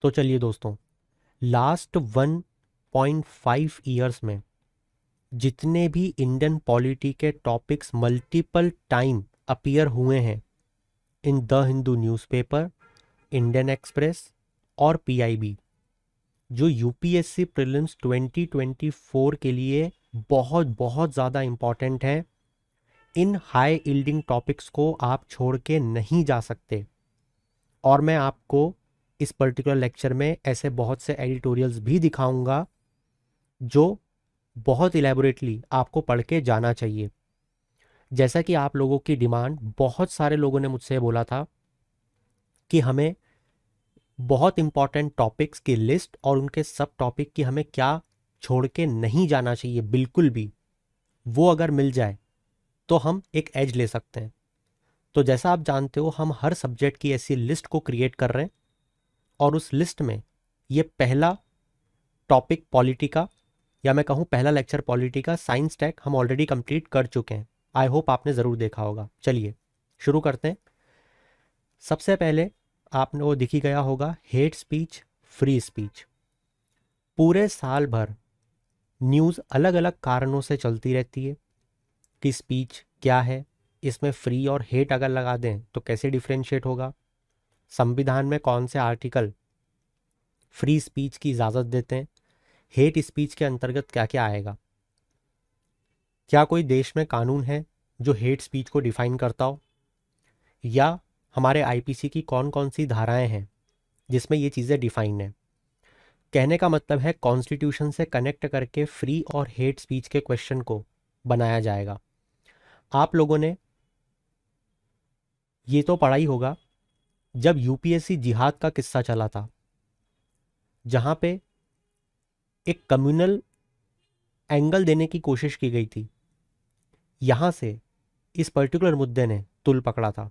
तो चलिए दोस्तों, लास्ट 1.5 ईयर्स में जितने भी इंडियन पॉलिटी के टॉपिक्स मल्टीपल टाइम अपीयर हुए हैं in the Hindu newspaper, Indian express और पीआईबी, जो यूपीएससी प्रीलिम्स 2024 के लिए बहुत बहुत ज़्यादा इम्पॉर्टेंट है, इन हाई यील्डिंग टॉपिक्स को आप छोड़ के नहीं जा सकते। और मैं आपको इस पर्टिकुलर लेक्चर में ऐसे बहुत से एडिटोरियल्स भी दिखाऊंगा जो बहुत इलेबोरेटली आपको पढ़ के जाना चाहिए। जैसा कि आप लोगों की डिमांड, बहुत सारे लोगों ने मुझसे बोला था कि हमें बहुत इंपॉर्टेंट टॉपिक्स की लिस्ट और उनके सब टॉपिक की हमें क्या छोड़ के नहीं जाना चाहिए बिल्कुल भी, वो अगर मिल जाए तो हम एक एज ले सकते हैं। तो जैसा आप जानते हो, हम हर सब्जेक्ट की ऐसी लिस्ट को क्रिएट कर रहे हैं और उस लिस्ट में ये पहला टॉपिक पॉलिटी का, या मैं कहूँ पहला लेक्चर पॉलिटी का साइंस टैग हम ऑलरेडी कंप्लीट कर चुके हैं। आई होप आपने ज़रूर देखा होगा। चलिए शुरू करते हैं। सबसे पहले आपने वो दिख ही गया होगा, हेट स्पीच, फ्री स्पीच। पूरे साल भर न्यूज़ अलग अलग कारणों से चलती रहती है कि स्पीच क्या है, इसमें फ्री और हेट अगर लगा दें तो कैसे डिफ्रेंशिएट होगा, संविधान में कौन से आर्टिकल फ्री स्पीच की इजाज़त देते हैं, हेट स्पीच के अंतर्गत क्या क्या आएगा, क्या कोई देश में कानून है जो हेट स्पीच को डिफाइन करता हो, या हमारे आईपीसी की कौन कौन सी धाराएं हैं जिसमें ये चीज़ें डिफाइन है। कहने का मतलब है कॉन्स्टिट्यूशन से कनेक्ट करके फ्री और हेट स्पीच के क्वेश्चन को बनाया जाएगा। आप लोगों ने ये तो पढ़ा ही होगा, जब यूपीएससी जिहाद का किस्सा चला था, जहाँ पे एक कम्युनल एंगल देने की कोशिश की गई थी, यहाँ से इस पर्टिकुलर मुद्दे ने तुल पकड़ा था।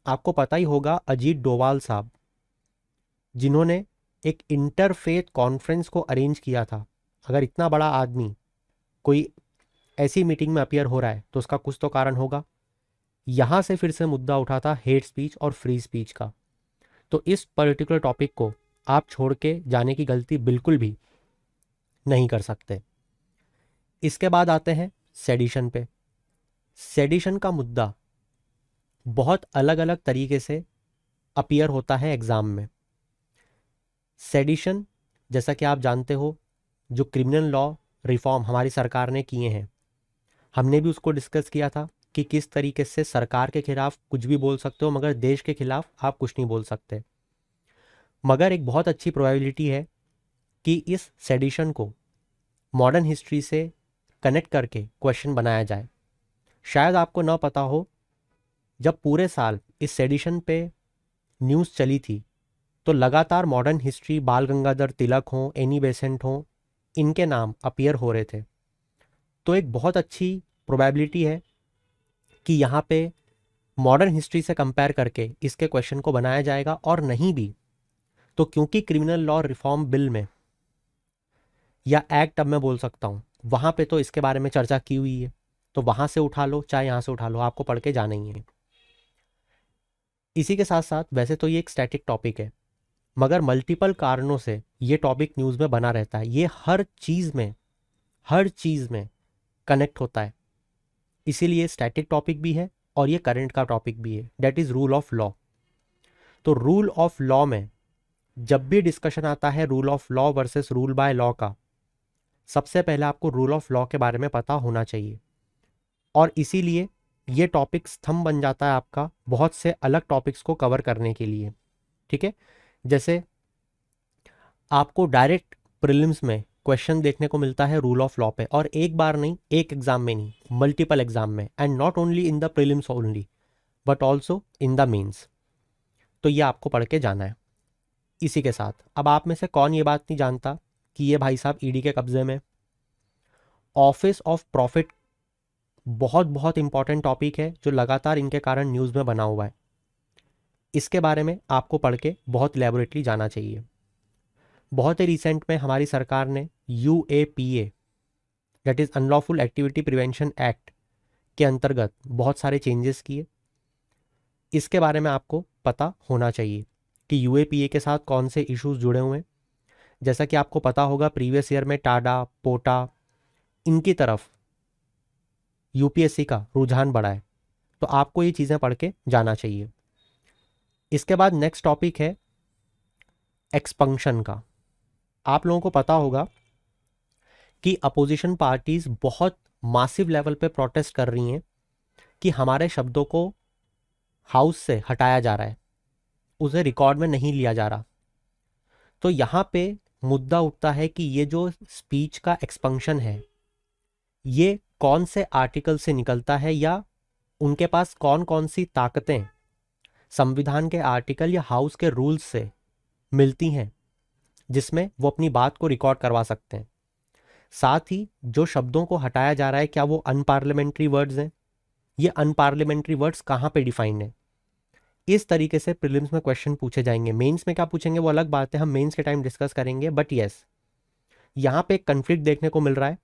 आपको पता ही होगा, अजीत डोभाल साहब, जिन्होंने एक इंटरफेथ कॉन्फ्रेंस को अरेंज किया था। अगर इतना बड़ा आदमी कोई ऐसी मीटिंग में अपीयर हो रहा है तो उसका कुछ तो कारण होगा। यहाँ से फिर से मुद्दा उठा था हेट स्पीच और फ्री स्पीच का। तो इस पर्टिकुलर टॉपिक को आप छोड़ के जाने की गलती बिल्कुल भी नहीं कर सकते। इसके बाद आते हैं सेडिशन पे। सेडिशन का मुद्दा बहुत अलग अलग तरीके से अपीयर होता है एग्ज़ाम में। सेडिशन, जैसा कि आप जानते हो, जो क्रिमिनल लॉ रिफॉर्म हमारी सरकार ने किए हैं, हमने भी उसको डिस्कस किया था कि किस तरीके से सरकार के खिलाफ कुछ भी बोल सकते हो मगर देश के खिलाफ आप कुछ नहीं बोल सकते। मगर एक बहुत अच्छी प्रोबेबिलिटी है कि इस सेडिशन को मॉडर्न हिस्ट्री से कनेक्ट करके क्वेश्चन बनाया जाए। शायद आपको ना पता हो, जब पूरे साल इस सेडिशन पे न्यूज़ चली थी तो लगातार मॉडर्न हिस्ट्री, बाल गंगाधर तिलक हों, एनी बेसेंट हों, इनके नाम अपीयर हो रहे थे। तो एक बहुत अच्छी प्रोबेबिलिटी है कि यहाँ पे मॉडर्न हिस्ट्री से कंपेयर करके इसके क्वेश्चन को बनाया जाएगा। और नहीं भी तो क्योंकि क्रिमिनल लॉ रिफॉर्म बिल में, या एक्ट अब मैं बोल सकता हूँ, वहाँ पे तो इसके बारे में चर्चा की हुई है, तो वहाँ से उठा लो चाहे यहाँ से उठा लो, आपको पढ़ के जाना ही है। इसी के साथ साथ वैसे तो ये एक स्टैटिक टॉपिक है, मगर मल्टीपल कारणों से ये टॉपिक न्यूज़ में बना रहता है। ये हर चीज़ में कनेक्ट होता है, इसीलिए स्टैटिक टॉपिक भी है और ये करंट का टॉपिक भी है। That is rule of law. तो रूल ऑफ लॉ में जब भी डिस्कशन आता है rule of law versus rule by law का, सबसे पहले आपको रूल ऑफ लॉ के बारे में पता होना चाहिए। और इसीलिए ये टॉपिक स्तंभ बन जाता है आपका बहुत से अलग टॉपिक्स को कवर करने के लिए। ठीक है, जैसे आपको डायरेक्ट प्रीलिम्स में क्वेश्चन देखने को मिलता है रूल ऑफ लॉ पे, और एक बार नहीं, एक एग्जाम में नहीं, मल्टीपल एग्जाम में, and not only in the prelims only but also in the mains. तो ये आपको पढ़ के जाना है। इसी के साथ अब आप में से कौन ये बात नहीं जानता कि ये भाई साहब ईडी के कब्जे में। ऑफिस ऑफ प्रॉफिट बहुत बहुत इंपॉर्टेंट टॉपिक है जो लगातार इनके कारण न्यूज़ में बना हुआ है। इसके बारे में आपको पढ़ के बहुत इलेबोरेटली जाना चाहिए। बहुत ही रिसेंट में हमारी सरकार ने UAPA, that is unlawful activity prevention act, के अंतर्गत बहुत सारे चेंजेस किए। इसके बारे में आपको पता होना चाहिए। कि यूएपीए के साथ कौन से इश्यूज जुड़े हुए हैं। जैसा कि आपको पता होगा प्रीवियस ईयर में टाडा, पोटा, इनकी तरफ यूपीएससी का रुझान बढ़ा है, तो आपको ये चीज़ें पढ़ के जाना चाहिए। इसके बाद नेक्स्ट टॉपिक है एक्सपंक्शन का। आप लोगों को पता होगा कि अपोजिशन पार्टीज बहुत मासिव लेवल पे प्रोटेस्ट कर रही हैं कि हमारे शब्दों को हाउस से हटाया जा रहा है, उसे रिकॉर्ड में नहीं लिया जा रहा। तो यहाँ पे मुद्दा उठता है कि ये जो स्पीच का एक्सपंक्शन है ये कौन से आर्टिकल से निकलता है, या उनके पास कौन कौन सी ताकतें संविधान के आर्टिकल या हाउस के रूल्स से मिलती हैं जिसमें वो अपनी बात को रिकॉर्ड करवा सकते हैं। साथ ही जो शब्दों को हटाया जा रहा है क्या वो अनपार्लियामेंट्री वर्ड्स हैं, ये अनपार्लियामेंट्री वर्ड्स कहाँ पे डिफाइंड है। इस तरीके से प्रीलिम्स में क्वेश्चन पूछे जाएंगे। मेंस में क्या पूछेंगे वो अलग बात है, हम मेंस के टाइम डिस्कस करेंगे। बट यस, यहाँ पे एक कंफ्लिक्ट देखने को मिल रहा है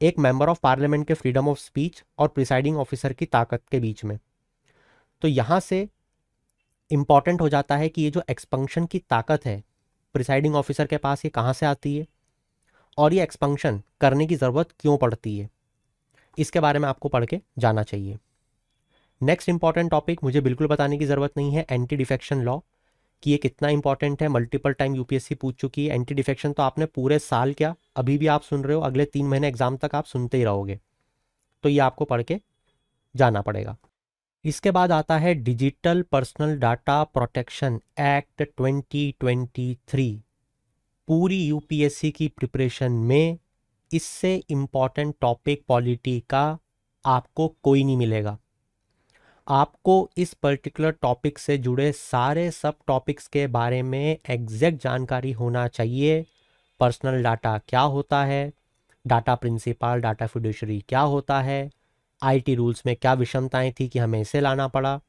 एक मेंबर ऑफ पार्लियामेंट के फ्रीडम ऑफ स्पीच और प्रिसाइडिंग ऑफिसर की ताकत के बीच में। तो यहाँ से इंपॉर्टेंट हो जाता है कि ये जो एक्सपंक्शन की ताकत है प्रिसाइडिंग ऑफिसर के पास, ये कहाँ से आती है और ये एक्सपंक्शन करने की ज़रूरत क्यों पड़ती है, इसके बारे में आपको पढ़ के जाना चाहिए। नेक्स्ट इंपॉर्टेंट टॉपिक मुझे बिल्कुल बताने की ज़रूरत नहीं है, एंटी डिफेक्शन लॉ, कि ये कितना इंपॉर्टेंट है। मल्टीपल टाइम यूपीएससी पूछ चुकी है। एंटी डिफेक्शन तो आपने पूरे साल क्या अभी भी आप सुन रहे हो, अगले 3 महीने एग्जाम तक आप सुनते ही रहोगे, तो ये आपको पढ़ के जाना पड़ेगा। इसके बाद आता है digital personal data protection act 2023। पूरी यूपीएससी की प्रिपरेशन में इससे इम्पॉर्टेंट टॉपिक पॉलिटी का आपको कोई नहीं मिलेगा। आपको इस पर्टिकुलर टॉपिक से जुड़े सारे सब टॉपिक्स के बारे में एग्जैक्ट जानकारी होना चाहिए। पर्सनल डाटा क्या होता है, डाटा प्रिंसिपल, डाटा फिड्यूशरी क्या होता है, आईटी रूल्स में क्या विषमताएं थी कि हमें इसे लाना पड़ा,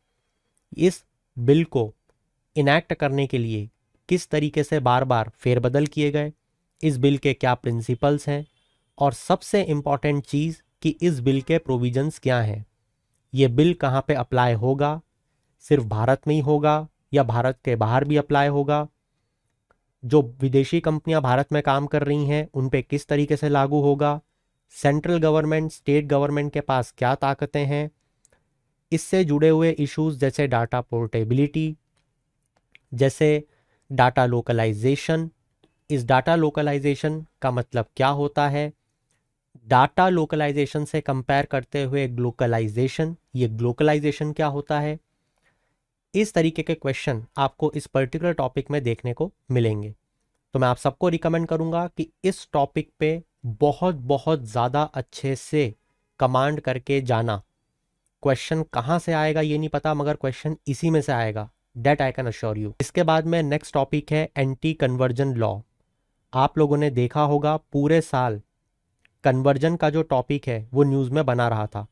इस बिल को इनैक्ट करने के लिए किस तरीके से बार बार फेरबदल किए गए, इस बिल के क्या प्रिंसिपल्स हैं, और सबसे इम्पॉर्टेंट चीज़ कि इस बिल के प्रोविजंस क्या हैं। ये बिल कहाँ पे अप्लाई होगा, सिर्फ भारत में ही होगा या भारत के बाहर भी अप्लाई होगा, जो विदेशी कंपनियां भारत में काम कर रही हैं उन पे किस तरीके से लागू होगा, सेंट्रल गवर्नमेंट स्टेट गवर्नमेंट के पास क्या ताकतें हैं, इससे जुड़े हुए इश्यूज जैसे डाटा पोर्टेबिलिटी, जैसे डाटा लोकलाइजेशन, इस डाटा लोकलाइजेशन का मतलब क्या होता है, डाटा लोकलाइजेशन से कंपेयर करते हुए ग्लोकलाइजेशन, ये ग्लोकलाइजेशन क्या होता है। इस तरीके के क्वेश्चन आपको इस पर्टिकुलर टॉपिक में देखने को मिलेंगे। तो मैं आप सबको रिकमेंड करूंगा कि इस टॉपिक पे बहुत बहुत ज़्यादा अच्छे से कमांड करके जाना। क्वेश्चन कहाँ से आएगा ये नहीं पता, मगर क्वेश्चन इसी में से आएगा, that I can assure you. इसके बाद में नेक्स्ट टॉपिक है एंटी कन्वर्जन लॉ। आप लोगों ने देखा होगा पूरे साल कन्वर्जन का जो टॉपिक है वो न्यूज़ में बना रहा था।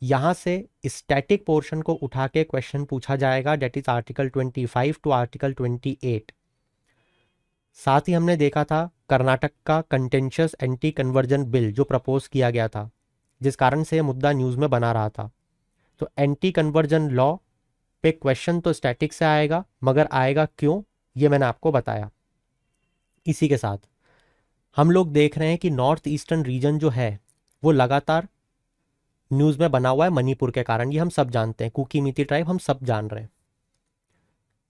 यहाँ से स्टैटिक पोर्शन को उठा के क्वेश्चन पूछा जाएगा, that is article 25 to article 28। साथ ही हमने देखा था कर्नाटक का कंटेंशियस एंटी कन्वर्जन बिल जो प्रपोज किया गया था, जिस कारण से ये मुद्दा न्यूज़ में बना रहा था। तो एंटी कन्वर्जन लॉ पे क्वेश्चन तो स्टैटिक से आएगा, मगर आएगा क्यों ये मैंने आपको बताया। इसी के साथ हम लोग देख रहे हैं कि नॉर्थ ईस्टर्न रीजन जो है वो लगातार न्यूज़ में बना हुआ है मणिपुर के कारण, ये हम सब जानते हैं, कुकी मिती ट्राइब हम सब जान रहे हैं।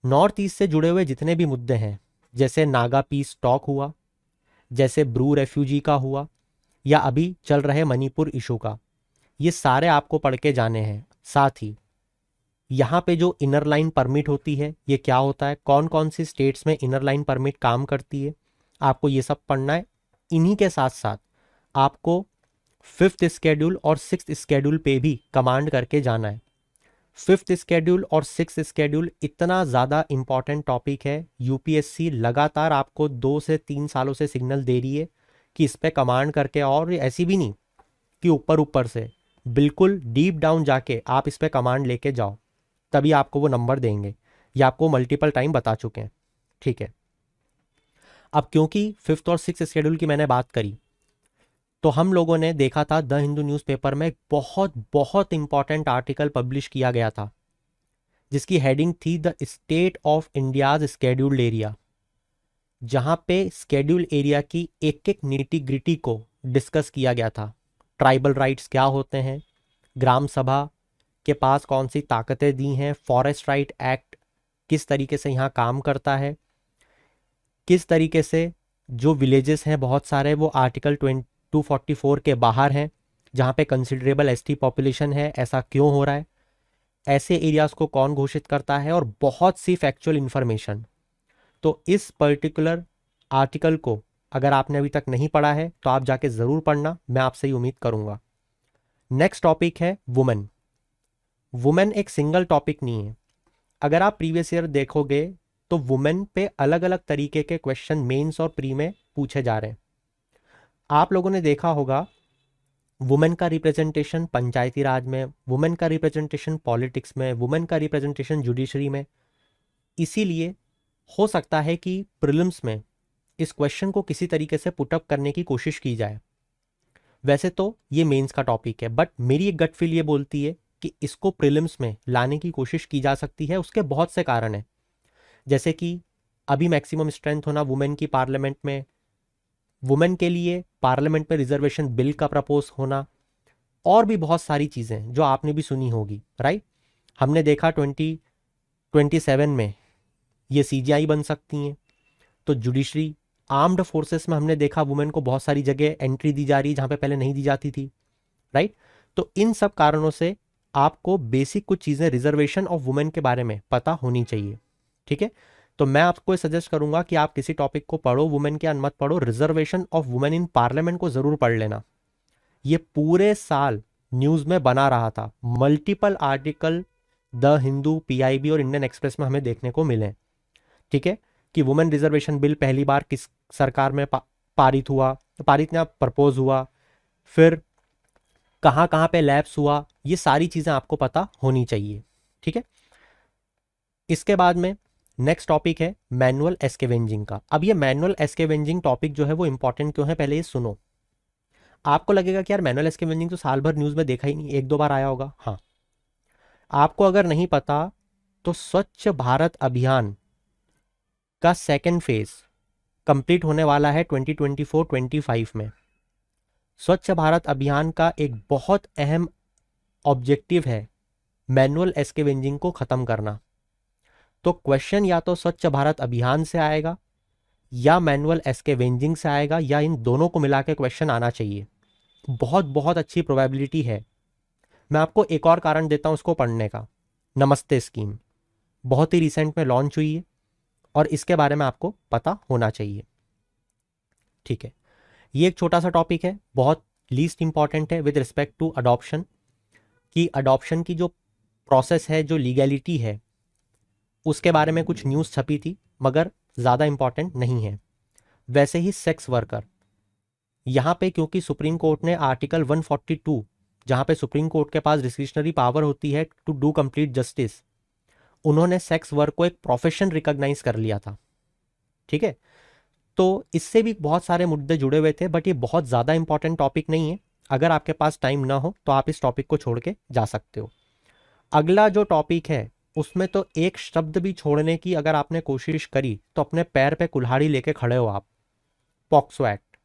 नॉर्थ ईस्ट से जुड़े हुए जितने भी मुद्दे हैं, जैसे नागा पीस टॉक हुआ, जैसे ब्रू रेफ्यूजी का हुआ, या अभी चल रहे मणिपुर इशू का, ये सारे आपको पढ़ के जाने हैं। साथ ही यहाँ पे जो इनर लाइन परमिट होती है ये क्या होता है, कौन कौन सी स्टेट्स में इनर लाइन परमिट काम करती है, आपको ये सब पढ़ना है। इन्हीं के साथ साथ आपको 5th स्केड्यूल और 6th स्केड्यूल पे भी कमांड करके जाना है। 5th स्केड्यूल और 6th स्केड्यूल इतना ज़्यादा इंपॉर्टेंट टॉपिक है, यूपीएससी लगातार आपको 2 से 3 सालों से सिग्नल दे रही है कि इस पे कमांड करके, और ऐसी भी नहीं कि ऊपर ऊपर से, बिल्कुल डीप डाउन जाके आप इस पे कमांड लेके जाओ, तभी आपको वो नंबर देंगे। ये आपको मल्टीपल टाइम बता चुके हैं, ठीक है। अब क्योंकि 5th और 6th स्केड्यूल की मैंने बात करी, तो हम लोगों ने देखा था द हिंदू न्यूज़पेपर में बहुत बहुत इंपॉर्टेंट आर्टिकल पब्लिश किया गया था, जिसकी हेडिंग थी the state of India's scheduled area, जहां पे स्केड्यूल एरिया की एक एक नीटी ग्रिटी को डिस्कस किया गया था। ट्राइबल राइट्स क्या होते हैं, ग्राम सभा के पास कौन सी ताकतें दी हैं, फॉरेस्ट राइट एक्ट किस तरीके से यहाँ काम करता है, किस तरीके से जो विलेजेस हैं बहुत सारे वो आर्टिकल 244 के बाहर हैं, जहाँ पे कंसिडरेबल एसटी पॉपुलेशन है, ऐसा क्यों हो रहा है, ऐसे एरियाज को कौन घोषित करता है, और बहुत सी फैक्चुअल इंफॉर्मेशन। तो इस पर्टिकुलर आर्टिकल को अगर आपने अभी तक नहीं पढ़ा है तो आप जाके ज़रूर पढ़ना, मैं आपसे ही उम्मीद करूँगा। नेक्स्ट टॉपिक है वुमेन। वुमेन एक सिंगल टॉपिक नहीं है। अगर आप प्रीवियस ईयर देखोगे तो वुमेन पे अलग अलग तरीके के क्वेश्चन मेंस और प्री में पूछे जा रहे हैं। आप लोगों ने देखा होगा वुमेन का रिप्रेजेंटेशन पंचायती राज में, वुमेन का रिप्रेजेंटेशन पॉलिटिक्स में, वुमेन का रिप्रेजेंटेशन जुडिशरी में। इसीलिए हो सकता है कि प्रीलिम्स में इस क्वेश्चन को किसी तरीके से पुटअप करने की कोशिश की जाए। वैसे तो ये मेंस का टॉपिक है, बट मेरी एक गट फील ये बोलती है कि इसको प्रीलिम्स में लाने की कोशिश की जा सकती है। उसके बहुत से कारण हैं, जैसे कि अभी मैक्सिमम स्ट्रेंथ होना वुमेन की पार्लियामेंट में, वुमेन के लिए पार्लियामेंट में रिजर्वेशन बिल का प्रपोज होना, और भी बहुत सारी चीज़ें जो आपने भी सुनी होगी, राइट। हमने देखा 2027 में ये सीजीआई बन सकती हैं। तो जुडिशरी, आर्म्ड फोर्सेस में हमने देखा वुमेन को बहुत सारी जगह एंट्री दी जा रही है जहाँ पे पहले नहीं दी जाती थी, राइट। तो इन सब कारणों से आपको बेसिक कुछ चीज़ें रिजर्वेशन ऑफ वुमेन के बारे में पता होनी चाहिए, ठीक है। तो मैं आपको सजेस्ट करूंगा कि आप किसी टॉपिक को पढ़ो, वुमेन के मत पढ़ो, reservation of women in parliament को जरूर पढ़ लेना। ये पूरे साल न्यूज़ में बना रहा था, multiple article the Hindu, PIB और इंडियन एक्सप्रेस में हमें देखने को मिले, ठीक है, कि वुमेन रिजर्वेशन बिल पहली बार किस सरकार में पारित हुआ, पारित या प्रपोज हुआ, फिर कहाँ कहाँ पे लैप्स हुआ, ये सारी चीज़ें आपको पता होनी चाहिए, ठीक है। इसके बाद में नेक्स्ट टॉपिक है मैनुअल एस्केवेंजिंग का। अब ये मैनुअल एस्केवेंजिंग टॉपिक जो है वो इंपॉर्टेंट क्यों है, पहले ये सुनो। आपको लगेगा कि यार मैनुअल एस्केवेंजिंग तो साल भर न्यूज़ में देखा ही नहीं, एक दो बार आया होगा। हाँ, आपको अगर नहीं पता तो स्वच्छ भारत अभियान का सेकेंड फेज कंप्लीट होने वाला है 2024-25 में। स्वच्छ भारत अभियान का एक बहुत अहम ऑब्जेक्टिव है मैनुअल एस्केवेंजिंग को ख़त्म करना। तो क्वेश्चन या तो स्वच्छ भारत अभियान से आएगा या मैनुअल एस्केवेंजिंग से आएगा, या इन दोनों को मिला के क्वेश्चन आना चाहिए। बहुत बहुत अच्छी प्रोबेबिलिटी है। मैं आपको एक और कारण देता हूं उसको पढ़ने का। नमस्ते स्कीम बहुत ही रिसेंट में लॉन्च हुई है और इसके बारे में आपको पता होना चाहिए, ठीक है। ये एक छोटा सा टॉपिक है, बहुत लीस्ट इंपॉर्टेंट है विद रिस्पेक्ट टू अडॉप्शन, कि अडॉप्शन की जो प्रोसेस है, जो लीगैलिटी है, उसके बारे में कुछ न्यूज़ छपी थी मगर ज़्यादा इंपॉर्टेंट नहीं है। वैसे ही सेक्स वर्कर, यहाँ पे क्योंकि सुप्रीम कोर्ट ने आर्टिकल 142, जहाँ पे सुप्रीम कोर्ट के पास डिस्क्रिशनरी पावर होती है टू डू कंप्लीट जस्टिस, उन्होंने सेक्स वर्क को एक प्रोफेशन रिकॉग्नाइज कर लिया था, ठीक है। तो इससे भी बहुत सारे मुद्दे जुड़े हुए थे, बट ये बहुत ज़्यादा इंपॉर्टेंट टॉपिक नहीं है। अगर आपके पास टाइम ना हो तो आप इस टॉपिक को छोड़ के जा सकते हो। अगला जो टॉपिक है उसमें तो एक शब्द भी छोड़ने की अगर आपने कोशिश करी तो अपने पैर पे कुल्हाड़ी लेके खड़े हो आप। पॉक्सो एक्ट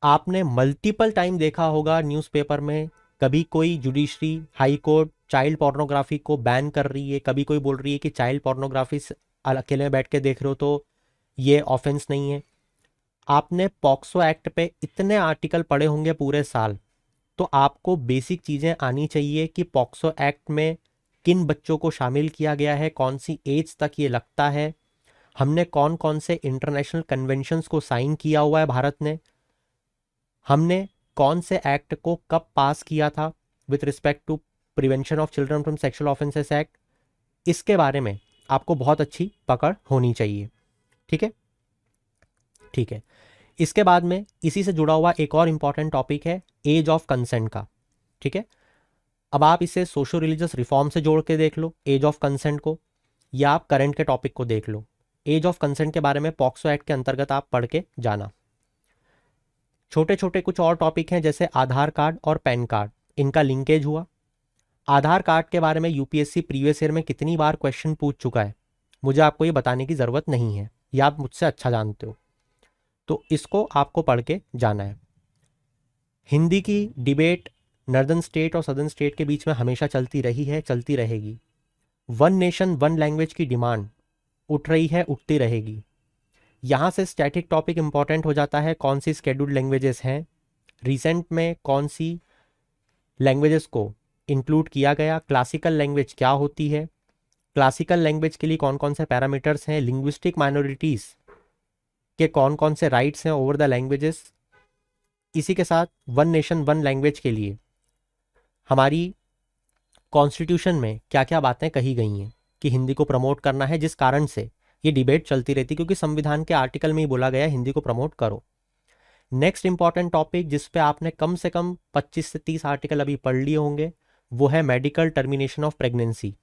आपने मल्टीपल टाइम देखा होगा न्यूज़पेपर में, कभी कोई judiciary, high court child pornography को बैन कर रही है, कभी कोई बोल रही है कि चाइल्ड पोर्नोग्राफी अकेले में बैठ के देख रहे हो तो ये ऑफेंस नहीं है। आपने पॉक्सो एक्ट पे इतने आर्टिकल पढ़े होंगे पूरे साल, तो आपको बेसिक चीज़ें आनी चाहिए कि पॉक्सो एक्ट में किन बच्चों को शामिल किया गया है, कौन सी एज तक ये लगता है, हमने कौन कौन से इंटरनेशनल कन्वेंशंस को साइन किया हुआ है भारत ने, हमने कौन से एक्ट को कब पास किया था with respect to prevention of children from sexual offences act, इसके बारे में आपको बहुत अच्छी पकड़ होनी चाहिए, ठीक है। ठीक है, इसके बाद में इसी से जुड़ा हुआ एक और इंपॉर्टेंट टॉपिक है एज ऑफ कंसेंट का, ठीक है। अब आप इसे सोशो रिलीजियस रिफॉर्म से जोड़ के देख लो एज ऑफ कंसेंट को, या आप करंट के टॉपिक को देख लो। एज ऑफ कंसेंट के बारे में पॉक्सो एक्ट के अंतर्गत आप पढ़ के जाना। छोटे छोटे कुछ और टॉपिक हैं जैसे आधार कार्ड और पैन कार्ड, इनका लिंकेज हुआ। आधार कार्ड के बारे में यूपीएससी प्रीवियस ईयर में कितनी बार क्वेश्चन पूछ चुका है, मुझे आपको ये बताने की ज़रूरत नहीं है, ये आप मुझसे अच्छा जानते हो, तो इसको आपको पढ़ के जाना है। हिंदी की डिबेट नॉर्दर्न स्टेट और सदर्न स्टेट के बीच में हमेशा चलती रही है, चलती रहेगी। वन नेशन वन लैंग्वेज की डिमांड उठ रही है, उठती रहेगी। यहाँ से स्टैटिक टॉपिक इंपॉर्टेंट हो जाता है, कौन सी स्केड्यूल्ड लैंग्वेजेस हैं, रिसेंट में कौन सी लैंग्वेजेस को इंक्लूड किया गया, क्लासिकल लैंग्वेज क्या होती है, क्लासिकल लैंग्वेज के लिए कौन कौन से पैरामीटर्स हैं, लिंग्विस्टिक माइनॉरिटीज़ के कौन कौन से राइट्स हैं ओवर द लैंग्वेजेस। इसी के साथ वन नेशन वन लैंग्वेज के लिए हमारी कॉन्स्टिट्यूशन में क्या क्या बातें कही गई हैं कि हिंदी को प्रमोट करना है, जिस कारण से ये डिबेट चलती रहती, क्योंकि संविधान के आर्टिकल में ही बोला गया हिंदी को प्रमोट करो। नेक्स्ट इंपॉर्टेंट टॉपिक जिस पे आपने कम से कम 25 से 30 आर्टिकल अभी पढ़ लिए होंगे, वो है medical termination of pregnancy,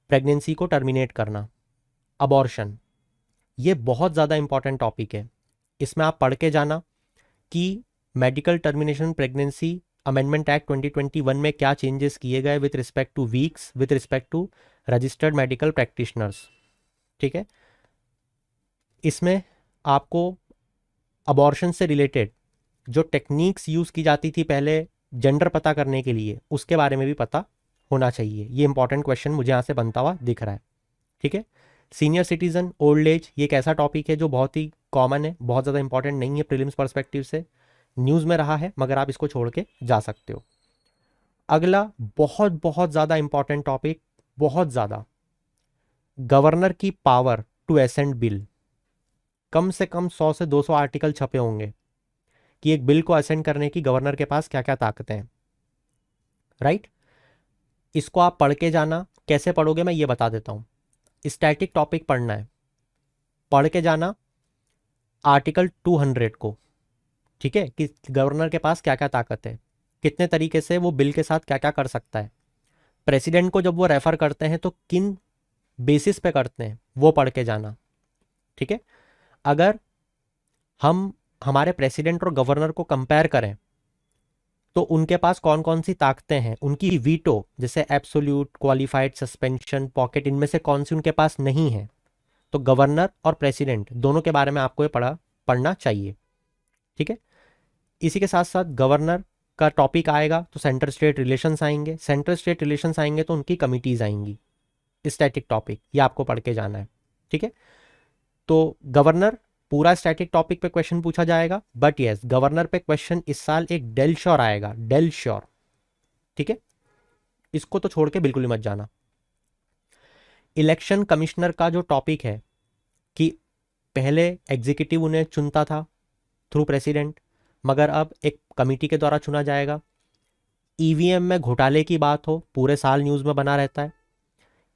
pregnancy को टर्मिनेट करना, अबॉर्शन। ये बहुत ज़्यादा इंपॉर्टेंट टॉपिक है, इसमें आप पढ़ के जाना कि medical termination pregnancy amendment act 2021 में क्या चेंजेस किए गए with respect to weeks, with respect to registered medical practitioners. ठीक है, इसमें आपको अबॉर्शन से रिलेटेड जो टेक्निक्स यूज़ की जाती थी पहले जेंडर पता करने के लिए, उसके बारे में भी पता होना चाहिए। ये इंपॉर्टेंट क्वेश्चन मुझे यहाँ से बनता हुआ दिख रहा है। ठीक है, सीनियर सिटीजन ओल्ड एज, ये एक ऐसा टॉपिक है जो बहुत ही कॉमन है, बहुत ज़्यादा इंपॉर्टेंट नहीं है प्रीलिम्स पर्सपेक्टिव से, न्यूज़ में रहा है मगर आप इसको छोड़ के जा सकते हो। अगला बहुत बहुत ज़्यादा इंपॉर्टेंट टॉपिक, बहुत ज़्यादा, गवर्नर की पावर टू असेंड बिल। कम से कम 100 से 200 आर्टिकल छपे होंगे कि एक बिल को असेंड करने की गवर्नर के पास क्या क्या ताकतें हैं। राइट, इसको आप पढ़ के जाना। कैसे पढ़ोगे मैं ये बता देता हूँ। स्टैटिक टॉपिक पढ़ना है, पढ़ के जाना आर्टिकल 200 को। ठीक है, कि गवर्नर के पास क्या क्या ताकत है, कितने तरीके से वो बिल के साथ क्या क्या कर सकता है, प्रेसिडेंट को जब वो रेफर करते हैं तो किन बेसिस पे करते हैं, वो पढ़ के जाना। ठीक है, अगर हम हमारे प्रेसिडेंट और गवर्नर को कंपेयर करें तो उनके पास कौन कौन सी ताकतें हैं, उनकी वीटो जैसे एब्सोल्यूट, क्वालिफाइड, सस्पेंशन, पॉकेट, इनमें से कौन सी उनके पास नहीं है, तो गवर्नर और प्रेसिडेंट दोनों के बारे में आपको ये पढ़ना चाहिए। ठीक है, इसी के साथ साथ गवर्नर का टॉपिक आएगा तो सेंट्रल स्टेट रिलेशंस आएंगे, सेंट्रल स्टेट रिलेशंस आएंगे तो उनकी कमिटीज आएंगी। स्टैटिक टॉपिक ये आपको पढ़ के जाना है। ठीक है, तो गवर्नर पूरा स्टैटिक टॉपिक पे क्वेश्चन पूछा जाएगा, बट यस गवर्नर पे क्वेश्चन इस साल एक डेल श्योर आएगा, डेल श्योर। ठीक है, इसको तो छोड़ के बिल्कुल ही मत जाना। इलेक्शन कमिश्नर का जो टॉपिक है कि पहले एग्जीक्यूटिव उन्हें चुनता था थ्रू प्रेसिडेंट, मगर अब एक कमिटी के द्वारा चुना जाएगा। ईवीएम में घोटाले की बात हो, पूरे साल न्यूज़ में बना रहता है।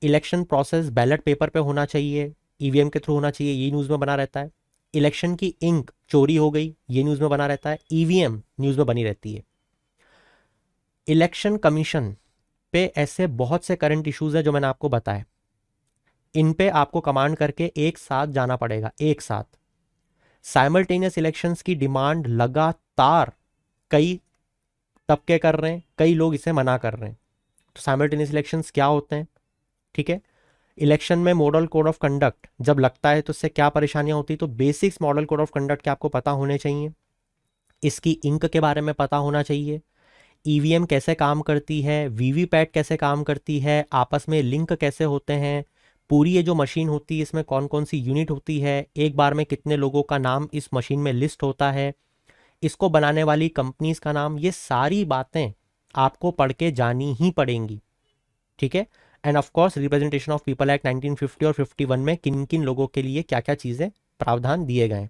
इलेक्शन प्रोसेस बैलेट पेपर पे होना चाहिए, ईवीएम के थ्रू होना चाहिए, ये न्यूज़ में बना रहता है। इलेक्शन की इंक चोरी हो गई, ये न्यूज़ में बना रहता है, ईवीएम न्यूज़ में बनी रहती है। इलेक्शन कमीशन पे ऐसे बहुत से करंट इश्यूज हैं जो मैंने आपको बताए, इन पे आपको कमांड करके एक साथ जाना पड़ेगा, एक साथ। साइमल्टेनियस इलेक्शंस की डिमांड लगातार कई तबके कर रहे हैं, कई लोग इसे मना कर रहे हैं। तो साइमल्टेनियस इलेक्शंस क्या होते हैं? ठीक है, इलेक्शन में मॉडल कोड ऑफ कंडक्ट जब लगता है तो इससे क्या परेशानियां होती है, तो basics model code of conduct के आपको पता होने चाहिए, इसकी इंक के बारे में पता होना चाहिए, ईवीएम कैसे काम करती है, वीवीपैट कैसे काम करती है, आपस में लिंक कैसे होते हैं, पूरी ये जो मशीन होती है इसमें कौन कौन सी यूनिट होती है, एक बार में कितने लोगों का नाम इस मशीन में लिस्ट होता है, इसको बनाने वाली कंपनीज का नाम, ये सारी बातें आपको पढ़ के जानी ही पड़ेंगी। ठीक है, end of course representation of people act 1950 और 51 में किन किन लोगों के लिए क्या क्या चीज़ें प्रावधान दिए गए,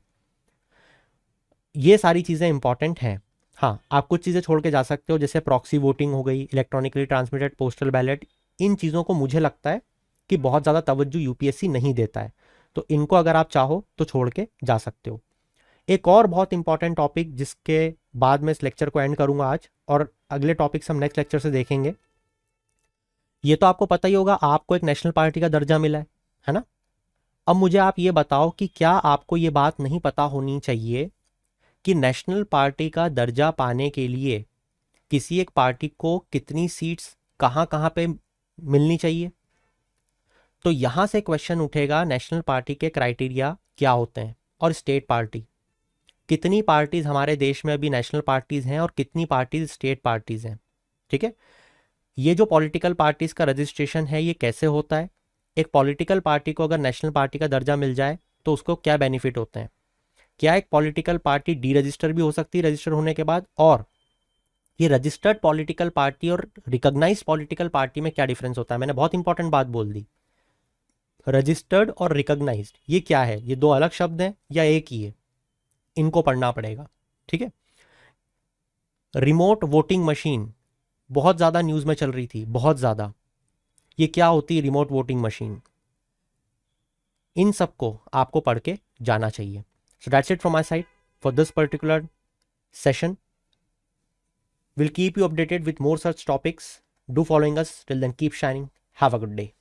ये सारी चीज़ें इंपॉर्टेंट हैं। हाँ, आप कुछ चीज़ें छोड़ के जा सकते हो, जैसे प्रॉक्सी वोटिंग हो गई, इलेक्ट्रॉनिकली ट्रांसमिटेड पोस्टल बैलेट, इन चीज़ों को मुझे लगता है कि बहुत ज़्यादा तवज्जो यूपीएससी नहीं देता है, तो इनको अगर आप चाहो तो छोड़ के जा सकते हो। एक और बहुत इंपॉर्टेंट टॉपिक जिसके बाद में इस लेक्चर को एंड करूंगा आज, और अगले टॉपिक हम नेक्स्ट लेक्चर से देखेंगे। ये तो आपको पता ही होगा, आपको एक नेशनल पार्टी का दर्जा मिला है ना। अब मुझे आप ये बताओ कि क्या आपको ये बात नहीं पता होनी चाहिए कि नेशनल पार्टी का दर्जा पाने के लिए किसी एक पार्टी को कितनी सीट्स कहाँ कहाँ पे मिलनी चाहिए। तो यहाँ से क्वेश्चन उठेगा नेशनल पार्टी के क्राइटेरिया क्या होते हैं और स्टेट पार्टी, कितनी पार्टीज हमारे देश में अभी नेशनल पार्टीज हैं और कितनी पार्टीज स्टेट पार्टीज हैं। ठीक है, ये जो पॉलिटिकल पार्टीज का रजिस्ट्रेशन है ये कैसे होता है, एक पॉलिटिकल पार्टी को अगर नेशनल पार्टी का दर्जा मिल जाए तो उसको क्या बेनिफिट होते हैं, क्या एक पॉलिटिकल पार्टी डी रजिस्टर भी हो सकती है रजिस्टर होने के बाद, और ये रजिस्टर्ड पॉलिटिकल पार्टी और रिकॉग्नाइज्ड पॉलिटिकल पार्टी में क्या डिफरेंस होता है। मैंने बहुत इंपॉर्टेंट बात बोल दी, रजिस्टर्ड और रिकॉग्नाइज्ड ये क्या है, ये दो अलग शब्द हैं या एक ही है, इनको पढ़ना पड़ेगा। ठीक है, रिमोट वोटिंग मशीन बहुत ज़्यादा न्यूज़ में चल रही थी, बहुत ज़्यादा, ये क्या होती है रिमोट वोटिंग मशीन, इन सबको आपको पढ़ के जाना चाहिए। So that's it from my side for this particular session. We'll keep you updated with more such topics. Do following us. Till then, keep shining. Have a good day.